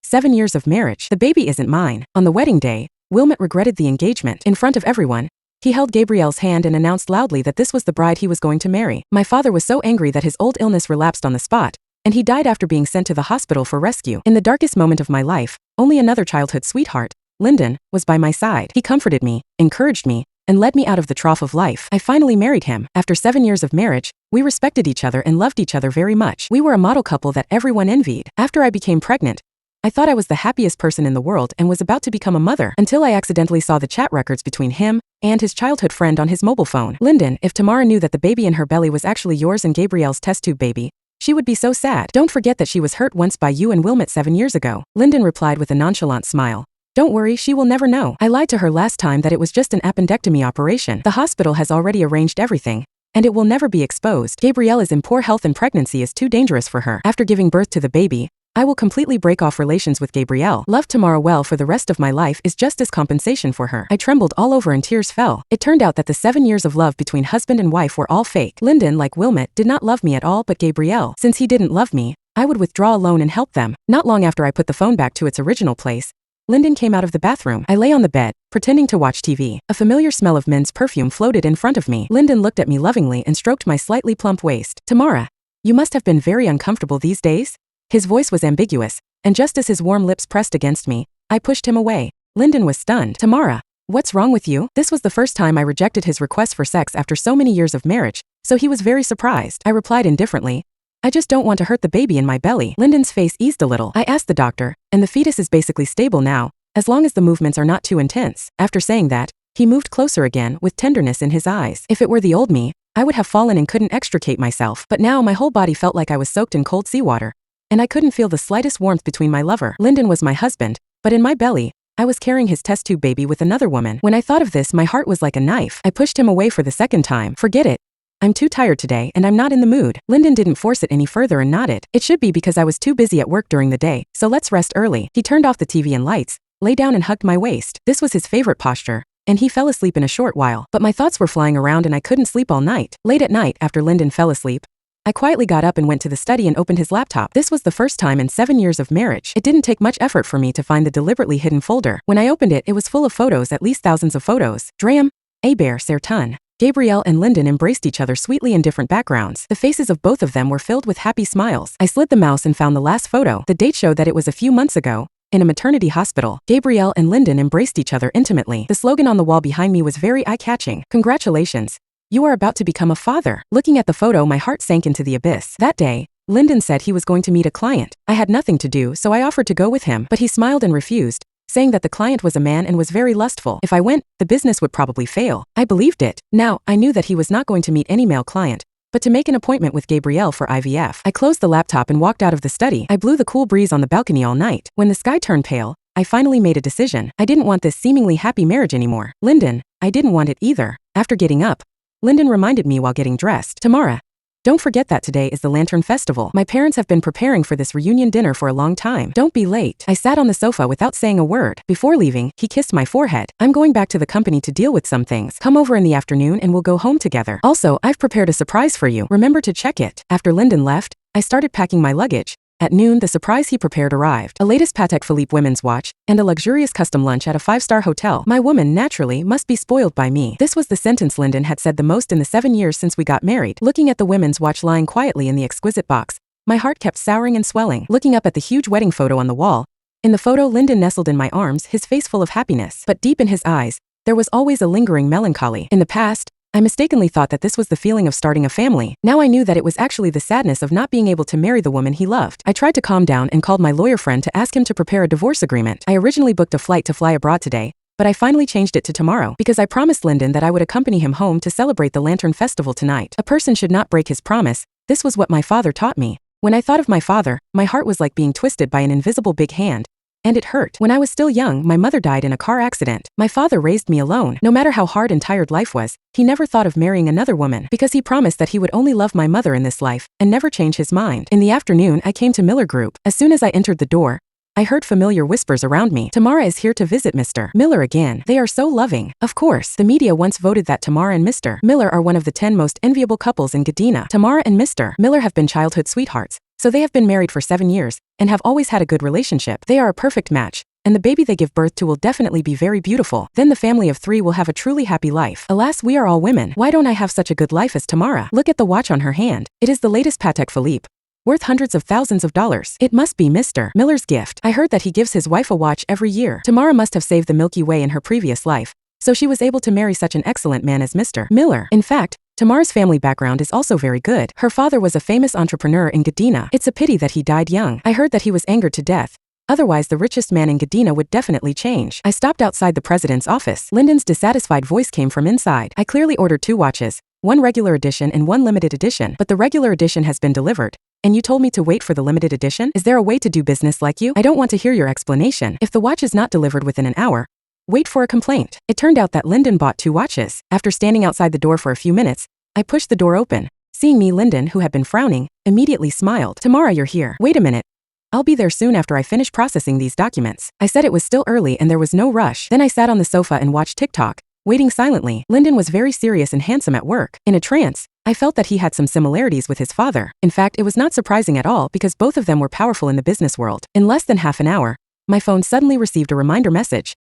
7 years of marriage. The baby isn't mine. On the wedding day, Wilmot regretted the engagement. In front of everyone, he held Gabrielle's hand and announced loudly that this was the bride he was going to marry. My father was so angry that his old illness relapsed on the spot, and he died after being sent to the hospital for rescue. In the darkest moment of my life, only another childhood sweetheart, Linden, was by my side. He comforted me, encouraged me, and led me out of the trough of life. I finally married him. After 7 years of marriage, we respected each other and loved each other very much. We were a model couple that everyone envied. After I became pregnant, I thought I was the happiest person in the world and was about to become a mother until I accidentally saw the chat records between him and his childhood friend on his mobile phone. Linden, if Tamara knew that the baby in her belly was actually yours and Gabrielle's test tube baby, she would be so sad. Don't forget that she was hurt once by you and Wilmot 7 years ago. Linden replied with a nonchalant smile. Don't worry, she will never know. I lied to her last time that it was just an appendectomy operation. The hospital has already arranged everything, and it will never be exposed. Gabrielle is in poor health and pregnancy is too dangerous for her. After giving birth to the baby, I will completely break off relations with Gabrielle. Love Tamara well for the rest of my life is just as compensation for her. I trembled all over and tears fell. It turned out that the 7 years of love between husband and wife were all fake. Linden, like Wilmot, did not love me at all, but Gabrielle, since he didn't love me, I would withdraw alone and help them. Not long after I put the phone back to its original place, Linden came out of the bathroom. I lay on the bed, pretending to watch TV. A familiar smell of men's perfume floated in front of me. Linden looked at me lovingly and stroked my slightly plump waist. Tamara, you must have been very uncomfortable these days? His voice was ambiguous, and just as his warm lips pressed against me, I pushed him away. Linden was stunned. Tamara, what's wrong with you? This was the first time I rejected his request for sex after so many years of marriage, so he was very surprised. I replied indifferently, I just don't want to hurt the baby in my belly. Linden's face eased a little. I asked the doctor, and the fetus is basically stable now, as long as the movements are not too intense. After saying that, he moved closer again with tenderness in his eyes. If it were the old me, I would have fallen and couldn't extricate myself. But now my whole body felt like I was soaked in cold seawater, and I couldn't feel the slightest warmth between my lover. Linden was my husband, but in my belly, I was carrying his test tube baby with another woman. When I thought of this, my heart was like a knife. I pushed him away for the second time. Forget it. I'm too tired today and I'm not in the mood. Linden didn't force it any further and nodded. It should be because I was too busy at work during the day, so let's rest early. He turned off the TV and lights, lay down and hugged my waist. This was his favorite posture, and he fell asleep in a short while. But my thoughts were flying around and I couldn't sleep all night. Late at night, after Linden fell asleep, I quietly got up and went to the study and opened his laptop. This was the first time in 7 years of marriage. It didn't take much effort for me to find the deliberately hidden folder. When I opened it, it was full of photos, at least thousands of photos. Dram, Aber, Sertan. Gabrielle and Linden embraced each other sweetly in different backgrounds. The faces of both of them were filled with happy smiles. I slid the mouse and found the last photo. The date showed that it was a few months ago, in a maternity hospital. Gabrielle and Linden embraced each other intimately. The slogan on the wall behind me was very eye-catching. Congratulations. You are about to become a father. Looking at the photo, my heart sank into the abyss. That day, Linden said he was going to meet a client. I had nothing to do, so I offered to go with him, but he smiled and refused, saying that the client was a man and was very lustful. If I went, the business would probably fail. I believed it. Now, I knew that he was not going to meet any male client, but to make an appointment with Gabrielle for IVF. I closed the laptop and walked out of the study. I blew the cool breeze on the balcony all night. When the sky turned pale, I finally made a decision. I didn't want this seemingly happy marriage anymore. Linden, I didn't want it either. After getting up, Linden reminded me while getting dressed. Tamara, don't forget that today is the Lantern Festival. My parents have been preparing for this reunion dinner for a long time. Don't be late. I sat on the sofa without saying a word. Before leaving, he kissed my forehead. I'm going back to the company to deal with some things. Come over in the afternoon and we'll go home together. Also, I've prepared a surprise for you. Remember to check it. After Linden left, I started packing my luggage. At noon, the surprise he prepared arrived. A latest Patek Philippe women's watch, and a luxurious custom lunch at a 5-star hotel. My woman, naturally, must be spoiled by me. This was the sentence Linden had said the most in the 7 years since we got married. Looking at the women's watch lying quietly in the exquisite box, my heart kept souring and swelling. Looking up at the huge wedding photo on the wall, in the photo Linden nestled in my arms, his face full of happiness. But deep in his eyes, there was always a lingering melancholy. In the past, I mistakenly thought that this was the feeling of starting a family. Now I knew that it was actually the sadness of not being able to marry the woman he loved. I tried to calm down and called my lawyer friend to ask him to prepare a divorce agreement. I originally booked a flight to fly abroad today, but I finally changed it to tomorrow because I promised Linden that I would accompany him home to celebrate the Lantern Festival tonight. A person should not break his promise. This was what my father taught me. When I thought of my father, my heart was like being twisted by an invisible big hand. And it hurt. When I was still young, my mother died in a car accident. My father raised me alone. No matter how hard and tired life was, he never thought of marrying another woman because he promised that he would only love my mother in this life and never change his mind. In the afternoon, I came to Miller Group. As soon as I entered the door, I heard familiar whispers around me. Tamara is here to visit Mr. Miller again. They are so loving. Of course, the media once voted that Tamara and Mr. Miller are one of the 10 most enviable couples in Gardena. Tamara and Mr. Miller have been childhood sweethearts, So they have been married for 7 years and have always had a good relationship. They are a perfect match, and the baby they give birth to will definitely be very beautiful. Then the family of 3 will have a truly happy life. Alas, we are all women. Why don't I have such a good life as Tamara? Look at the watch on her hand. It is the latest Patek Philippe, worth hundreds of thousands of dollars. It must be Mr. Miller's gift. I heard that he gives his wife a watch every year. Tamara must have saved the Milky Way in her previous life, so she was able to marry such an excellent man as Mr. Miller. In fact, Tamara's family background is also very good. Her father was a famous entrepreneur in Gadina. It's a pity that he died young. I heard that he was angered to death. Otherwise, the richest man in Gadina would definitely change. I stopped outside the president's office. Linden's dissatisfied voice came from inside. I clearly ordered 2 watches, 1 regular edition and 1 limited edition, but the regular edition has been delivered. And you told me to wait for the limited edition? Is there a way to do business like you? I don't want to hear your explanation. If the watch is not delivered within an hour, wait for a complaint. It turned out that Linden bought 2 watches. After standing outside the door for a few minutes, I pushed the door open. Seeing me, Linden, who had been frowning, immediately smiled. Tamara, you're here. Wait a minute. I'll be there soon after I finish processing these documents. I said it was still early and there was no rush. Then I sat on the sofa and watched TikTok, waiting silently. Linden was very serious and handsome at work. In a trance, I felt that he had some similarities with his father. In fact, it was not surprising at all because both of them were powerful in the business world. In less than half an hour, my phone suddenly received a reminder message.